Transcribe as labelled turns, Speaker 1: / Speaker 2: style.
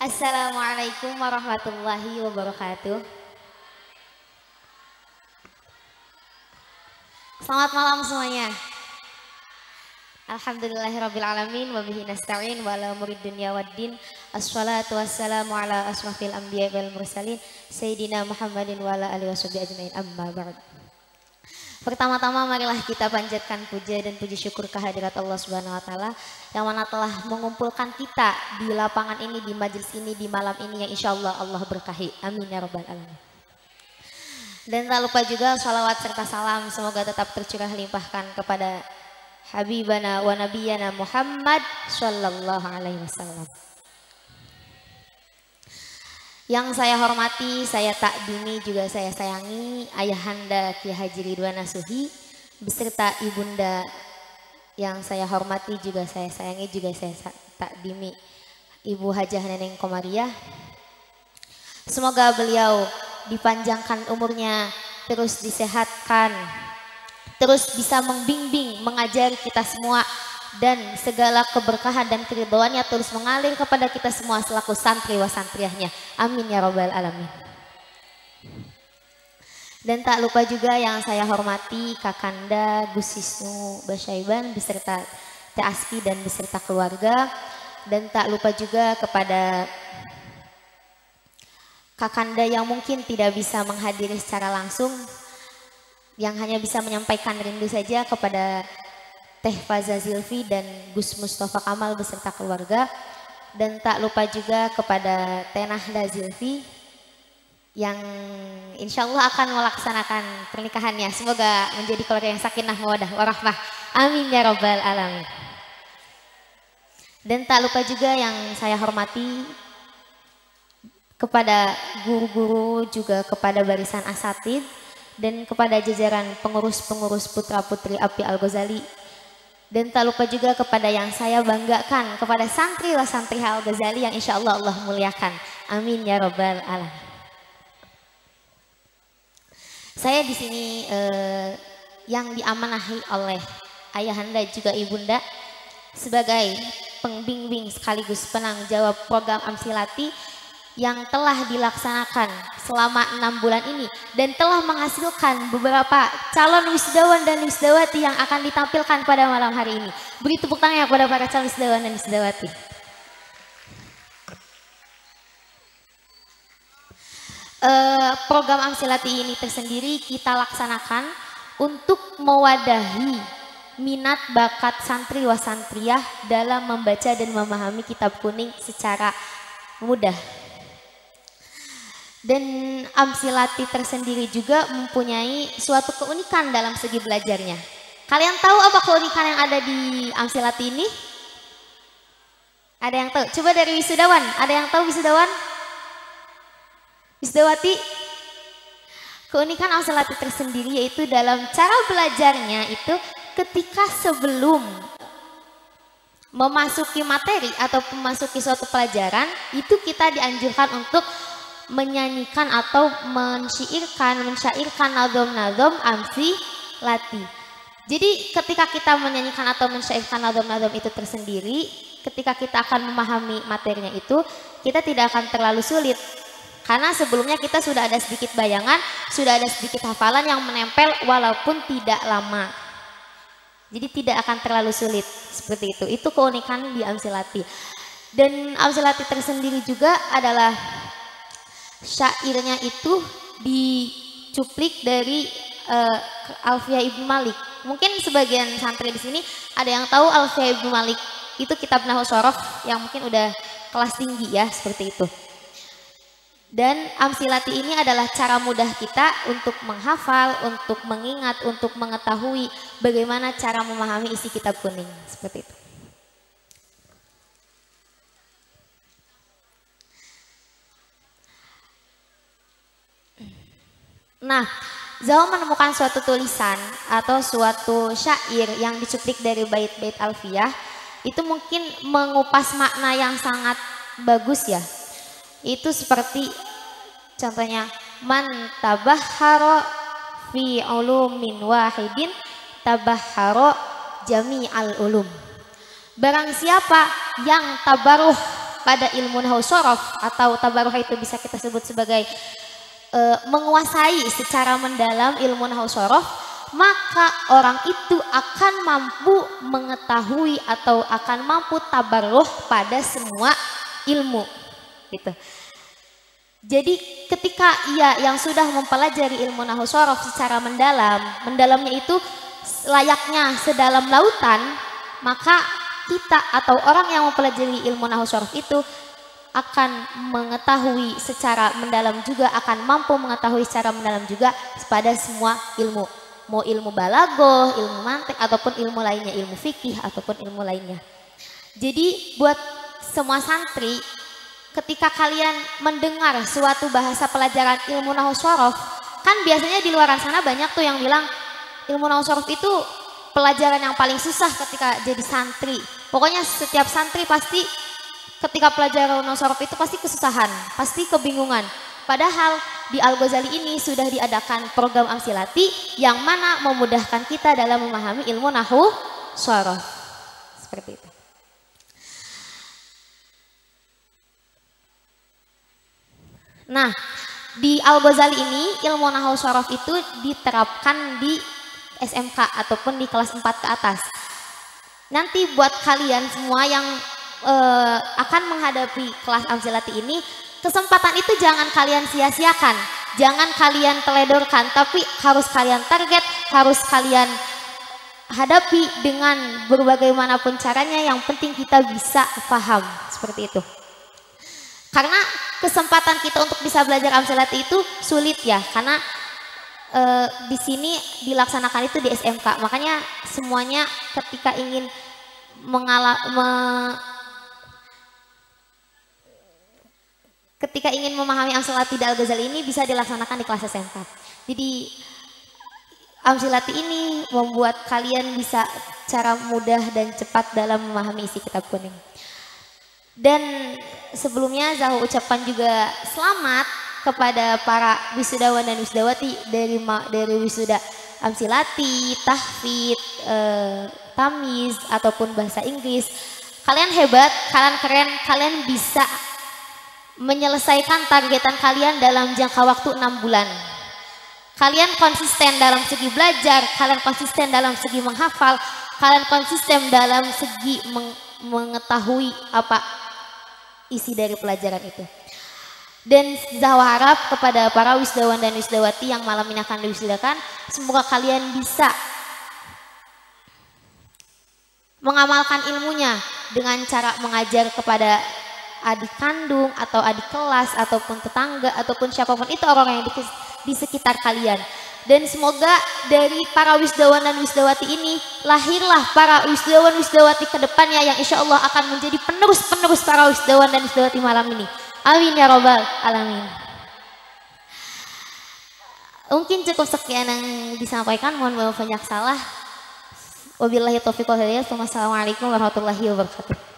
Speaker 1: Assalamualaikum warahmatullahi wabarakatuh. Selamat malam semuanya. Alhamdulillahirrabbilalamin wabihi nasta'in wa ala murid dunya waddin. Assalatu wassalamu ala asrafil anbiya wal mursalin Sayyidina Muhammadin wa ala alihi washabihi ajmain, amma ba'd. Pertama-tama marilah kita panjatkan puja dan puji syukur kehadirat Allah Subhanahu wa taala yang mana telah mengumpulkan kita di lapangan ini, di majelis ini, di malam ini yang insyaallah Allah berkahi. Amin ya rabbal alamin. Dan tak lupa juga salawat serta salam semoga tetap tercurah limpahkan kepada Habibana wa Nabiyana Muhammad sallallahu alaihi wasallam. Yang saya hormati, saya takdimi, juga saya sayangi Ayahanda Ki Haji Ridwan Nasuhi beserta ibunda yang saya hormati, juga saya sayangi, juga saya takdimi Ibu Hajah Neneng Komariah. Semoga beliau dipanjangkan umurnya, terus disehatkan, terus bisa membimbing, mengajari kita semua, dan segala keberkahan dan keridhoannya terus mengalir kepada kita semua selaku santri wa santriahnya. Amin ya rabbal alamin. Dan tak lupa juga yang saya hormati Kakanda Gus Wisnu Basyaiban beserta Teh Aski dan beserta keluarga. Dan tak lupa juga kepada Kakanda yang mungkin tidak bisa menghadiri secara langsung, yang hanya bisa menyampaikan rindu saja kepada Teh Faza Zilfi dan Gus Mustafa Kamal beserta keluarga. Dan tak lupa juga kepada Teh Nahda Zilfi yang insya Allah akan melaksanakan pernikahannya. Semoga menjadi keluarga yang sakinah mawaddah warahmah. Amin ya rabbal alamin. Dan tak lupa juga yang saya hormati kepada guru-guru, juga kepada barisan asatid dan kepada jajaran pengurus-pengurus putra-putri Api Al-Ghazali. Dan tak lupa juga kepada yang saya banggakan, kepada santri wa santri Al-Ghazali yang insya Allah Allah muliakan. Amin ya rabbal alamin. Saya di sini yang diamanahi oleh ayahanda juga ibunda sebagai pembimbing sekaligus penanggung jawab program Amsilati yang telah dilaksanakan selama 6 bulan ini dan telah menghasilkan beberapa calon wisudawan dan wisudawati yang akan ditampilkan pada malam hari ini. Beri tepuk tangan kepada para calon wisudawan dan wisudawati. Program Amsilati ini tersendiri kita laksanakan untuk mewadahi minat bakat santri wa santriyah dalam membaca dan memahami kitab kuning secara mudah. Dan Amsilati tersendiri juga mempunyai suatu keunikan dalam segi belajarnya. Kalian tahu apa keunikan yang ada di Amsilati ini? Ada yang tahu? Coba dari wisudawan, ada yang tahu wisudawan? Wisudawati? Keunikan Amsilati tersendiri yaitu dalam cara belajarnya itu ketika sebelum memasuki materi atau memasuki suatu pelajaran itu kita dianjurkan untuk menyanyikan atau mensyairkan nazom-nazom Amsilati. Jadi ketika kita menyanyikan atau mensyairkan nazom-nazom itu tersendiri, ketika kita akan memahami materinya itu, kita tidak akan terlalu sulit. Karena sebelumnya kita sudah ada sedikit bayangan, sudah ada sedikit hafalan yang menempel walaupun tidak lama. Jadi tidak akan terlalu sulit seperti itu. Itu keunikan di Amsilati. Dan Amsilati tersendiri juga adalah syairnya itu dicuplik dari Alfiyah Ibnu Malik. Mungkin sebagian santri di sini ada yang tahu Alfiyah Ibnu Malik. Itu kitab Nahwu Shorof yang mungkin udah kelas tinggi ya, seperti itu. Dan Amsilati ini adalah cara mudah kita untuk menghafal, untuk mengingat, untuk mengetahui bagaimana cara memahami isi kitab kuning, seperti itu. Nah, Zau menemukan suatu tulisan atau suatu syair yang dicuplik dari bait-bait Alfiyah. Itu mungkin mengupas makna yang sangat bagus ya. Itu seperti contohnya, man tabahharo fi ulumin wahidin tabahharo jami'al ulum. Barang siapa yang tabaruh pada ilmu nahwu shorof, atau tabarruh itu bisa kita sebut sebagai menguasai secara mendalam ilmu nahwu shorof, maka orang itu akan mampu mengetahui atau akan mampu tabarruh pada semua ilmu gitu. Jadi ketika ia yang sudah mempelajari ilmu nahwu shorof secara mendalamnya itu layaknya sedalam lautan, maka kita atau orang yang mempelajari ilmu nahwu shorof itu akan mengetahui secara mendalam juga, akan mampu mengetahui secara mendalam juga pada semua ilmu. Mau ilmu balaghah, ilmu mantik, ataupun ilmu lainnya, ilmu fikih, ataupun ilmu lainnya. Jadi buat semua santri, ketika kalian mendengar suatu bahasa pelajaran ilmu nahwu shorof, kan biasanya di luar sana banyak tuh yang bilang ilmu nahwu shorof itu pelajaran yang paling susah ketika jadi santri. Pokoknya setiap santri pasti ketika pelajaran nahwu shorof itu pasti kesusahan, pasti kebingungan. Padahal di Al-Ghazali ini sudah diadakan program Amsilati yang mana memudahkan kita dalam memahami ilmu nahwu shorof. Seperti itu. Nah, di Al-Ghazali ini ilmu nahwu shorof itu diterapkan di SMK ataupun di kelas 4 ke atas. Nanti buat kalian semua yang akan menghadapi kelas Amsilati ini, kesempatan itu jangan kalian sia-siakan, jangan kalian teledorkan, tapi harus kalian target, harus kalian hadapi dengan berbagai manapun caranya, yang penting kita bisa paham, seperti itu. Karena kesempatan kita untuk bisa belajar Amsilati itu sulit ya, karena di sini dilaksanakan itu di SMK, makanya semuanya ketika ingin ketika ingin memahami Amsilati di Al-Ghazali ini bisa dilaksanakan di kelas SMK. Jadi Amsilati ini membuat kalian bisa cara mudah dan cepat dalam memahami isi kitab kuning. Dan sebelumnya Zahu ucapkan juga selamat kepada para wisudawan dan wisudawati dari wisuda Amsilati, tahfidz, tamiz ataupun bahasa Inggris. Kalian hebat, kalian keren, kalian bisa menyelesaikan targetan kalian dalam jangka waktu 6 bulan. Kalian konsisten dalam segi belajar, kalian konsisten dalam segi menghafal, kalian konsisten dalam segi mengetahui apa isi dari pelajaran itu. Dan Zahu harap kepada para wisdawan dan wisdawati yang malam ini akan diwisudakan, semoga kalian bisa mengamalkan ilmunya dengan cara mengajar kepada adik kandung atau adik kelas ataupun tetangga ataupun siapapun itu orang yang di sekitar kalian. Dan semoga dari para wisdawan dan wisdawati ini lahirlah para wisdawan wisdawati ke depannya yang insya Allah akan menjadi penerus-penerus para wisdawan dan wisdawati malam ini. Amin ya robbal alamin. Mungkin cukup sekian yang disampaikan, mohon maaf banyak salah. Wabillahi taufiq wal hidayah. Wassalamualaikum warahmatullahi wabarakatuh.